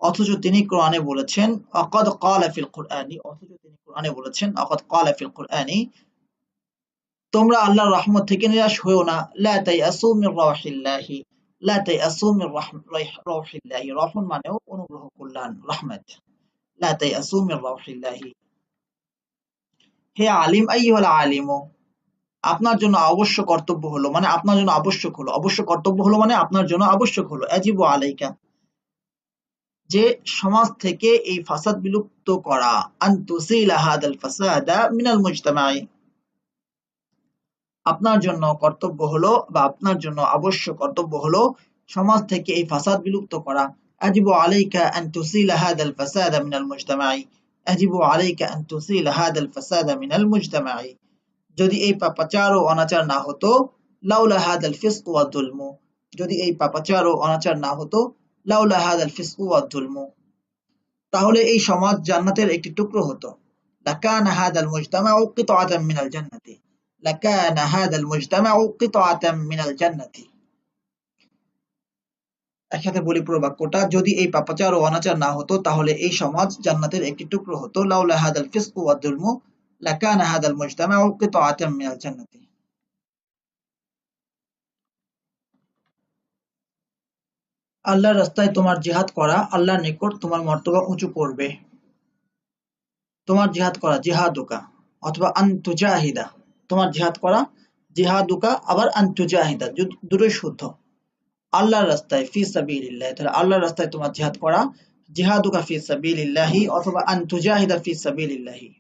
অথচ তিনি কোরআনে বলেছেন আকাদ ক্বালা ফিল কুরআনি, অথচ তিনি কোরআনে বলেছেন আকাদ ক্বালা ফিল কুরআনি, তোমরা আল্লাহর রহমত থেকে নিরাশ হয়েও না। লা তাইয়াসু মির রাহিল্লাহি, লা তাইয়াসু মির রাহিল্লাহি, রহমান মানেও অনুগ্রহ, কল্যাণ, রহমত। লা তাইয়াসু মির রাহিল্লাহি, হে আলিম আইয়ুহাল আলিমু, আপনার জন্য অবশ্য কর্তব্য হলো, মানে আপনার জন্য আবশ্যক হলো, অবশ্য কর্তব্য হলো মানে আপনার জন্য আবশ্যক হলো, ইয়াজিবু আলাইকা, যে সমাজ থেকে এই ফাসাদ বিলুপ্ত করা, আন তুসিলা হাদাল ফাসাদা মিনাল মুজতামাই, আপনার জন্য কর্তব্য হলো বা আপনার জন্য আবশ্যক কর্তব্য হলো সমাজ থেকে এই ফাসাদ বিলুপ্ত করা। ইয়াজিবু আলাইকা আন তুসিলা হাদাল ফাসাদা মিনাল মুজতামাই, ইয়াজিবু আলাইকা আন তুসিলা হাদাল ফাসাদা মিনাল মুজতামাই, যদি এই পাপাচার ও অনাচার না হতো, লাউলা হাদাল ফিসক ওয়াদ যুলমু, যদি এই পাপাচার ও অনাচার না হতো, লাউলা হাদাল ফিসক ওয়াদ যুলমু, তাহলে এই সমাজ জান্নাতের একটি টুকরো হতো। লাকানা হাদাল মুজতামাউ কিতআতাম মিনাল জান্নাতি, লাকানা হাদাল মুজতামাউ কিতআতাম মিনাল জান্নাতি, একসাথে বলি পুরো বাক্যটা, যদি এই পাপাচার ও অনাচার না হতো তাহলে এই সমাজ জান্নাতের একটি টুকরো হতো। লাউলা হাদাল ফিসক ওয়াদ যুলমু লাকানা হাদাল মুজতামাউ কিতআতাম মিনাল জান্নাতি। আল্লাহর রাস্তায় তোমার জিহাদ করা আল্লাহর নিকট তোমার মর্তবা উঁচু করবে। তোমার জিহাদ করা জিহাদুকা, অথবা আনতুজাহিদা, তোমার জিহাদ করা জিহাদুকা, আবার আনতুজাহিদা, দুটোই শুদ্ধ। আল্লাহর রাস্তায় ফি সাবিলিল্লাহ, তাহলে আল্লাহর রাস্তায় তোমার জিহাদ করা জিহাদুকা ফি সাবিলিল্লাহি, অথবা আনতুজাহিদা ফি সাবিলিল্লাহি,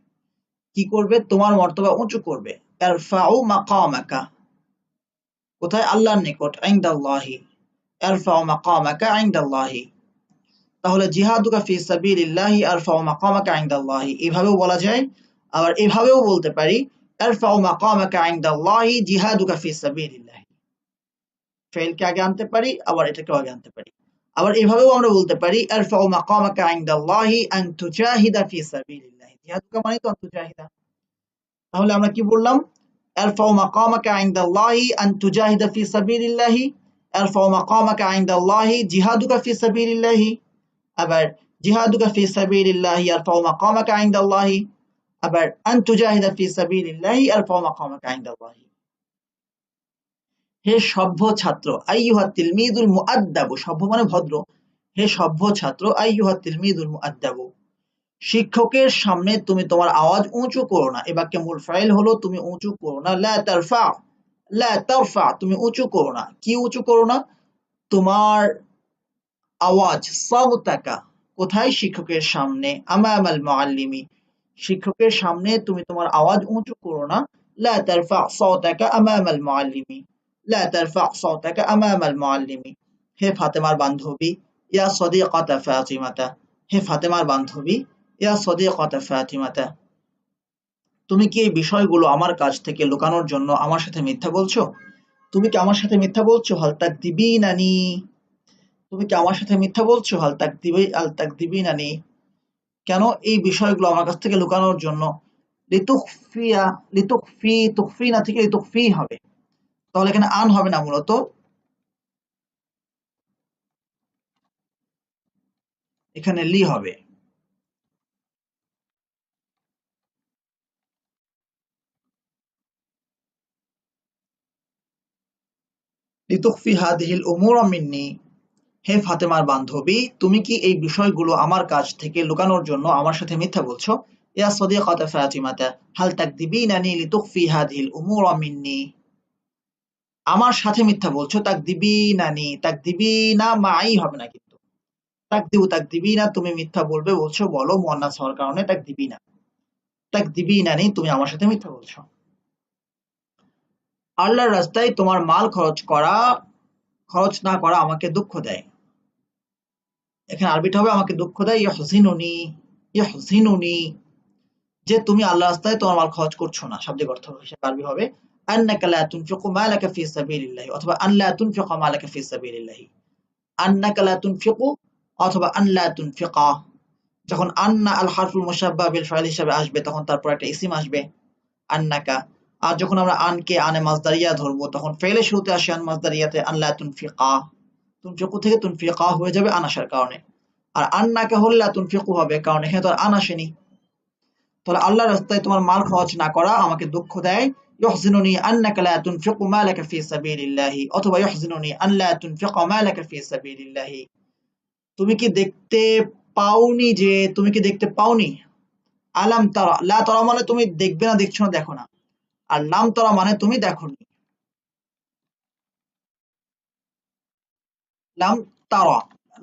কি করবে? তোমার মর্তবা উঁচু করবে। ইরফাউ মাকামাকা, কোথায়? আল্লাহর নিকট, ইনদাল্লাহি, ইরফাউ মাকামাকা ইনদাল্লাহি, তাহলে জিহাদুকা ফি সাবিলিল্লাহি আরফাউ মাকামাকা ইনদাল্লাহি, এভাবেও বলা যায়। আবার এভাবেও বলতে পারি আরফাউ মাকামাকা ইনদাল্লাহি জিহাদুকা ফি সাবিলিল্লাহি, ফেলকে আগে আনতে পারি, আবার এটাকে আগে আনতে পারি। আবার এভাবেও আমরা বলতে পারি আরফাউ মাকামাকা ইনদাল্লাহি আন তুজাহিদা ফি সাবিলিল্লাহি, জিহাদুকা মানে তো তুজাহিদা। তাহলে আমরা কি বললাম? আরফাউ মাকামাকা ইনদাল্লাহি আন তুজাহিদা ফি সাবিলিল্লাহি, আরফাউ মাকামাকা ইনদাল্লাহি জিহাদুকা ফি সাবিলিল্লাহি, আবার জিহাদুকা ফি সাবিলিল্লাহি ইয়ারফাউ মাকামাকা ইনদাল্লাহি, আবার আন তুজাহিদা ফি সাবিলিল্লাহি ইয়ারফাউ মাকামাকা ইনদাল্লাহি। হে সভ্য ছাত্র, আইয়ুহাত তিলমিদুল মুআদ্দাবু, সভ্য মানে ভদ্র, হে সভ্য ছাত্র, আইয়ুহাত তিলমিদুল মুআদ্দাবু, শিক্ষকের সামনে তুমি তোমার আওয়াজ উঁচু করো না। এ বাক্যে মূল ফাইল হলো তুমি উঁচু করো না, লা তারফা, লা তারফা, তুমি উঁচু করো না। কি উঁচু করো না? তোমার আওয়াজ, সাউতাকা, কোথায়? শিক্ষকের সামনে, আমামাল মুআল্লিমি, শিক্ষকের সামনে তুমি তোমার আওয়াজ উঁচু করো না। লা তারফা সাউতাকা আমামাল মুআল্লিমি, লা তারফা সাউতাকা আমামাল মুআল্লিমি, হে ফাতেমার বান্ধবী, ইয়া সাদিকাতা ফাতিমাতা, হে ফাতেমার বান্ধবী, ইয়া সাদিকাতা ফাতিমাতা, তুমি কি এই বিষয়গুলো আমার কাছ থেকে লুকানোর জন্য আমার সাথে মিথ্যা বলছো? তুমি কি আমার সাথে মিথ্যা বলছো? হাল তাকদিবিনানি, তুমি কি আমার সাথে মিথ্যা বলছো? আল তাকদিবিনানি, কেন এই বিষয়গুলো আমার কাছ থেকে লুকানোর জন্য? লিতুখফিয়া, তুখফিনা থেকে লিতুখফি হবে, তাহলে এখানে আন হবে না, মূলত এখানে লি হবে। লিতুখফি হাদিহিল উমুরা মিন্নি, হে ফাতেমার বান্ধবী, তুমি কি এই বিষয়গুলো আমার কাছ থেকে লুকানোর জন্য আমার সাথে মিথ্যা বলছো? ইয়া সাদিকাতা ফাতিমাতা হাল তাকদিবিনানি লিতুখফি হাদিহিল উমুরা মিন্নি, আমার সাথে মিথ্যা বলছো। তাকদিবিনানি, তাকদিবিনা মাই হবে না কিন্তু, তাকদিবিনা, তুমি মিথ্যা বলবে বলছো, বলো মুয়ান্নাস হওয়ার কারণে তাকদিবিনা, তাকদিবিনানি, তুমি আমার সাথে মিথ্যা বলছো। আল্লাহর রাস্তায় তোমার মাল খরচ না করা আমাকে দুঃখ দেয়। এখানে আরবিটা হবে আমাকে দুঃখ দেয়, ইয়াহজিনুনি, ইয়াহজিনুনি, যে তুমি আল্লাহর রাস্তায় তোমার মাল খরচ করছো না, শাব্দিক অর্থ হিসেবে আরবি হবে আন্নাকা লা তুনফিকু মালাকা ফি সাবিলিল্লাহি, অথবা আন লা তুনফিকা মালাকা ফি সাবিলিল্লাহি, আন্নাকা লা তুনফিকু অথবা আন লা তুনফিকা, যখন আন্না আল হারফুল মুশাব্বাহ বিল ফাইল হিসেবে আসবে তখন তারপর একটা ইসিম আসবে আন্নাকা। আর যখন আমরা আনকে আনে মাসদারিয়া ধরবো তখন ফেলের শুরুতে আসে আন মাসদারিয়াতে আল্লাহ তুনফিকা, তুনফিকু থেকে তুনফিকা হয়ে যাবে আন আসার কারণে। আর আন্নাকা হলে লা তুনফিকু হবে, কারণ এখানে তো আর আন আসেনি। তাহলে আল্লাহর রাস্তায় তোমার মাল খরচ না করা আমাকে দুঃখ দেয়। ইহজিনুনি আন্নাকা লা তুনফিকু মালাকা ফি সাবিলিল্লাহি, অথবা ইহজিনুনি আন লা তুনফিকু মালাকা ফি সাবিলিল্লাহি। তুমি কি দেখতে পাওনি যে, তুমি কি দেখতে পাওনি? আলাম তারা, লা তারা মানে তুমি দেখবে না, দেখছো না, দেখো না। আর লাম তারা মানে তুমি দেখোনি। লাম তারা,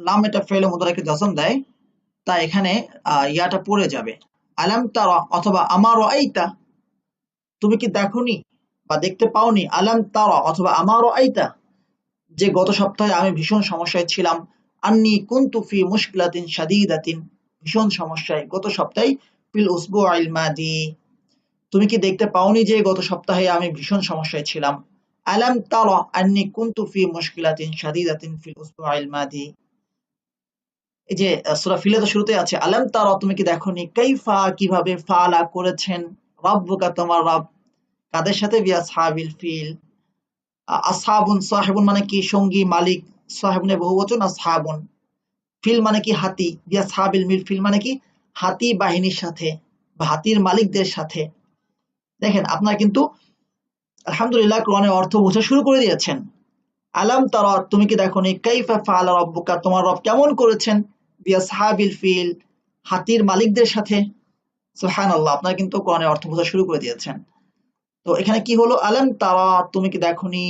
লাম এটা ফেলে মুদারিকে জজম দেয়, তাই এখানে ইয়াটা পড়ে যাবে। আলাম তারা অথবা আমার আইতা, তুমি কি দেখোনি বা দেখতে পাওনি? আলাম তারা অথবা আমার আইতা, যে গত সপ্তাহে আমি ভীষণ সমস্যায় ছিলাম। আন্নি কুনতু ফি মুশকিলাতিন শাদীদাতিন, ভীষণ সমস্যায় গত সপ্তাহে। ফিল উসবুইল মাদি, তুমি কি দেখতে পাওনি যে গত সপ্তাহে আমি ভীষণ সমস্যায় ছিলাম। আলাম তারা আন্নি কুনতু ফি মুশকিলাতিন শাদীদাতিন ফিল উসবুইল মাদি। এই যে সূরা ফিলে তো শুরুতে আছে আলাম তারা, তুমি কি দেখোনি, কাইফা কিভাবে, ফালা করেছেন, রাব্বুকা তোমার রব, কাদের সাথে, বিআসহাবিল ফিল। আসহাবুন, সাহেবুন মানে কি সঙ্গী মালিক, সাহেবুনের বহুবচন আসহাবুন। ফিল মানে কি হাতি, বিআসহাবিল মিল, ফিল মানে কি হাতি বাহিনীর সাথে বা হাতির মালিকদের সাথে। দেখেন আপনারা কিন্তু আলহামদুলিল্লাহ কোরআনের অর্থ বোঝা শুরু করে দিয়েছেন। আলাম তারা, তুমি কি দেখোনি, কাইফা ফাআলা রাব্বুকা, তোমার রব কেমন করেছেন, বিআসহাবিল ফিল, হাতির মালিকদের সাথে। সুবহানাল্লাহ, আপনারা কিন্তু কোরআনের অর্থ বোঝা শুরু করে দিয়েছেন। তো এখানে কি হলো, আলাম তারা, তুমি কি দেখোনি,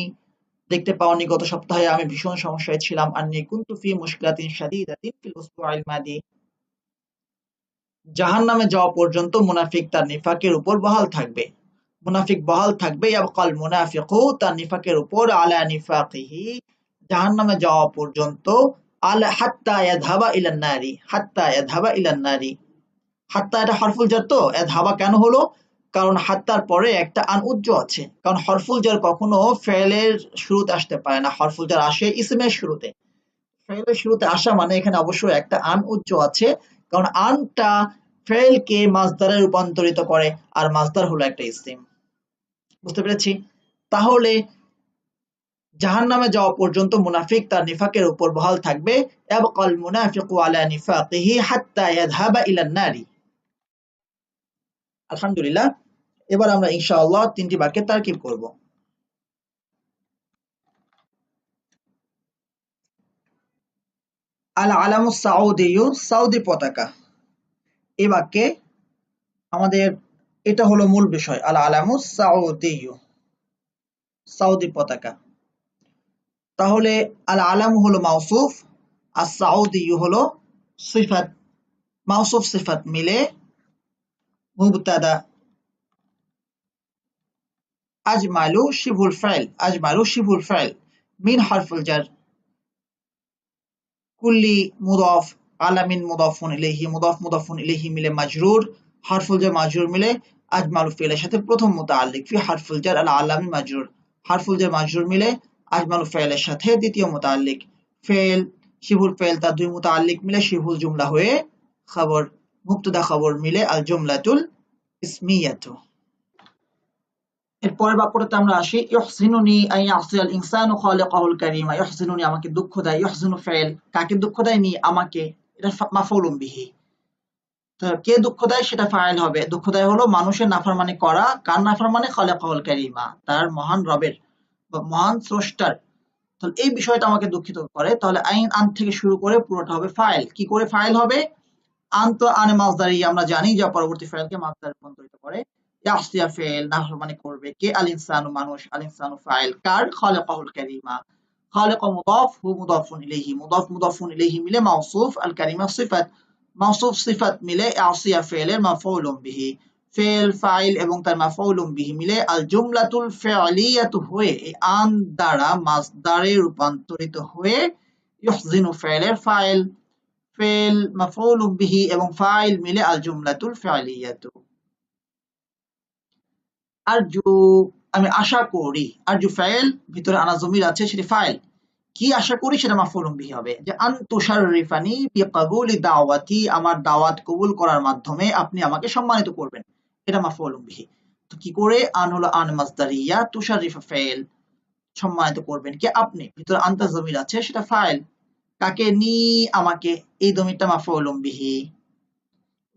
দেখতে পাওনি, গত সপ্তাহে আমি ভীষণ সমস্যায় ছিলাম। আন্নী কুনতু ফি মুশকিলাতিন শাদীদাতিন ফিল উসবুইল মাদি। জাহান্নামে যাওয়া পর্যন্ত মুনাফিক তার নিফাকের উপর বহাল থাকবে। মুনাফিক বহাল থাকবে, ইয়াবকাল মুনাফিকু, তার নিফাকের উপর, আলা নিফাকিহি, জাহান্নামে যাওয়া পর্যন্ত, আলা হাত্তা ইয়াযহাবা ইলান নারি, হাত্তা ইয়াযহাবা ইলান নারি। হাত্তা এটা হরফুল জার, তো ইয়াযহাবা কেন হলো, কারণ হাত্তার পরে একটা আন উজ্জ আছে। কারণ হরফুল জার কখনো ফেলের শুরুতে আসতে পারে না, হরফুল জার আসে ইসমের শুরুতে। ফেলের শুরুতে আসা মানে এখানে অবশ্যই একটা আন উজ্জ আছে, কারণ আনটা ফেলকে মাসদারে রূপান্তরিত করে, আর মাসদার হলো একটা ইসিম। বুঝতে পেরেছি? তাহলে জাহান্নামে যাওয়া পর্যন্ত মুনাফিক তার নিফাকের উপর বহাল থাকবে। ইয়াবকাল মুনাফিকু আলা নিফাকিহি হাত্তা ইয়াযহাবা ইলান নারি। আলহামদুলিল্লাহ, এবার আমরা ইনশাআল্লাহ তিনটি বাক্যের তারকিব করব। আল আলামুস সাউদিয়্যু, সাউদি পতাকা। এই বাক্যে আমাদের এটা হলো মূল বিষয়, আল আলামুস সাউদিয়্যু, সাউদি পতাকা। তাহলে আল আলামু হলো মাওসুফ, আর সাউদিয়্যু হলো সিফাত। মাওসুফ সিফাত মিলে মুবতাদা। আজমালু শিবুল ফাইল, আজমালু শিবুল ফাইল, মিন হারফুল জার, কুল্লি মুদাফ, আলামিন মুদাফুন ইলাইহি, মুদাফ মুদাফুন ইলাইহি মিলে মাজরুর, হারফুল জার মাজরুর মিলে আজমালু ফিলের সাথে প্রথম মুতাআল্লিক, ফি হারফুল জার আল আলামিন মাজরুর, হারফুল জার মাজরুর মিলে আজমালু ফিলের সাথে দ্বিতীয় মুতাআল্লিক। ফেল শিবুল ফেল, তার দুই মুতাআল্লিক মিলে শিবুল জুমলা হয়ে খবর, মুবতাদা খবর মিলে আল জুমলাতুল ইসমিয়াতু। এর পরের বাক্যটাতে আমরা আসি, ইহসিনুনি আন ইয়াসিয়াল ইনসানু খালিকাহুল কারীমা। ইহসিনুনি আমাকে দুঃখ দেয়, ইহসিনু ফাইল, কাকে দুঃখ দেয়, নি আমাকে, এটা মাফউলুম বিহি। তো কে দুঃখ দেয় সেটা ফাইল হবে। দুঃখ দেয় হলো মানুষের নাফরমানি করা, কার নাফরমানি, খালিকাহুল কারীমা, তার মহান রবের বা মহান স্রষ্টার। তাহলে এই বিষয়টা আমাকে দুঃখিত করে। তাহলে আইন আন থেকে শুরু করে পুরোটা হবে ফাইল। কি করে ফাইল হবে? আন তো আনে মাসদারি, আমরা জানি যা পরবর্তী ফাইলকে মাসদারে রূপান্তরিত করে। ইয়াসিয়া ফেল, নাফরমানি করবে কে, আল ইনসানু মানুষ, আল ইনসানু ফাইল, কার, খালিকাহুল কারীমা। খালিকা মুদাফ, হু মুদাফুন ইলাইহি, মুদাফ মুদাফুন ইলাইহি মিলে মাওসুফ, আল কারীমা সিফাত, মাওসুফ সিফাত মিলে ইয়াসিয়া ফেলের মাফউলুম বিহি। ফেল ফাইল এবং তার মাফউলুম বিহি মিলে আল জুমলাতুল ফি'লিয়াতু হয়ে, এই আন দ্বারা মাসদারে রূপান্তরিত হয়ে ইহজিনু ফেলের ফাইল। ফেল মাফউলুম বিহি এবং ফাইল মিলে আল জুমলাতুল ফি'লিয়াতু। আরজু, আমি আশা করি, আরজু ফাইল, ভিতরে আনা জমির আছে সেটি ফাইল। কি আশা করি সেটা মাফউলুম বিহি হবে, যে আন তুশাররিফানি বিকাবুলি দাওয়াতি, আমার দাওয়াত কবুল করার মাধ্যমে আপনি আমাকে সম্মানিত করবেন, এটা মাফউলুম বিহি। তো কি করে, আন হলো আন মাসদারিয়া, তুশাররিফা ফাইল, সম্মানিত করবেন কে, আপনি, ভিতরে আনতা জমির আছে সেটা ফাইল, কাকে, নি, আমাকে, এই দমিরটা মাফউলুম বিহি।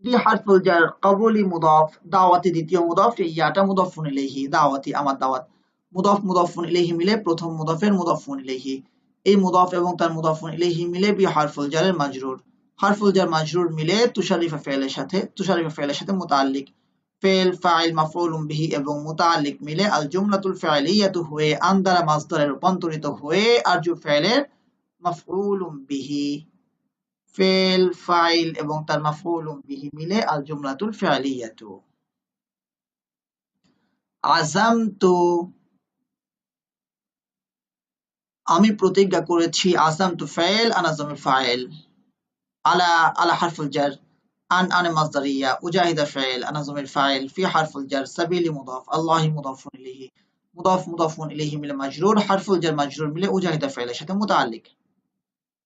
বি হারফুল জার কবুলি মুদাফ, দাওয়াতি দ্বিতীয় মুদাফ, ইয়াটা মুদাফুন ইলাইহি, দাওয়াতি আমার দাওয়াত, মুদাফ মুদাফুন ইলাইহি মিলে প্রথম মুদাফের মুদাফুন ইলাইহি, এই মুদাফ এবং তার মুদাফুন ইলাইহি মিলে বি হারফুল জারের মাজরুর, হারফুল জার মাজরুর মিলে তুশারিফা ফেলের সাথে মুতাআল্লিক, ফেল ফাইল মাফউলুম বিহি এবং মুতাআল্লিক মিলে আল জুমলাতুল ফাইলিয়াতু হয়ে আন দ্বারা মাসদারে রূপান্তরিত হয়ে আরজু ফাইলের মাফউলুম বিহি, ফেল ফাইল এবং তার মাফউলুম বিহি মিলে আল জুমলাতুল ফি'লিয়াতু। আযামতু, আমি প্রতিজ্ঞা করেছি, আযামতু ফাইল, আনা জামির ফাইল, আলা আলা হারফুল জার, আন আনা মাসদারিয়া, উজাহিদা ফাইল, আনা জামির ফাইল, ফি হারফুল জার, সাবিলি মুদাফ, আল্লাহি মুদাফুন ইলাইহি, মুদাফ মুদাফুন ইলাইহি মিলে মাজরুর, হারফুল জার মাজরুর মিলে উজাহিদা ফাইলের সাথে মুতাআল্লিক,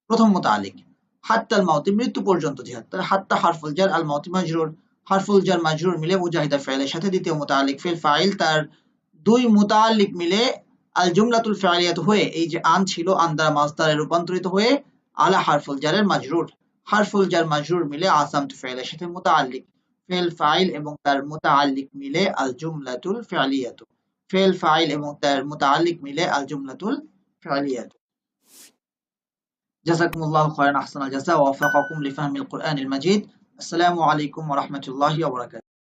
প্রথম মুতাআল্লিক, হাত্তাল মাউতি, মৃত্যু পর্যন্ত জিহাদ, তাহলে হাত্তা হারফুল জার, আল মাউতি মাজরুর, হারফুল জার মাজরুর মিলে মুজাহিদা ফাইলের সাথে দ্বিতীয় মুতাআল্লিক, ফিল ফাইল তার দুই মুতাআল্লিক মিলে আল জুমলাতুল ফাইলিয়াত হয়ে, এই যে আন ছিল আন দ্বারা মাসদারে রূপান্তরিত হয়ে আলা হারফুল জারের মাজরুর, হারফুল জার মাজরুর মিলে আযামতু ফাইলের সাথে মুতাআল্লিক, ফিল ফাইল এবং তার মুতাআল্লিক মিলে আল জুমলাতুল ফি'লিয়াত, ফিল ফাইল এবং তার মুতাআল্লিক মিলে আল জুমলাতুল ফি'লিয়াত। জাযাকুমুল্লাহু খায়রান, আহসানাল জাযা ওয়া ওয়াফাকাকুম লিফাহমিল কুরআনিল মাজিদ। আসসালামু আলাইকুম ওয়া রাহমাতুল্লাহি ওয়া বারাকাতুহু।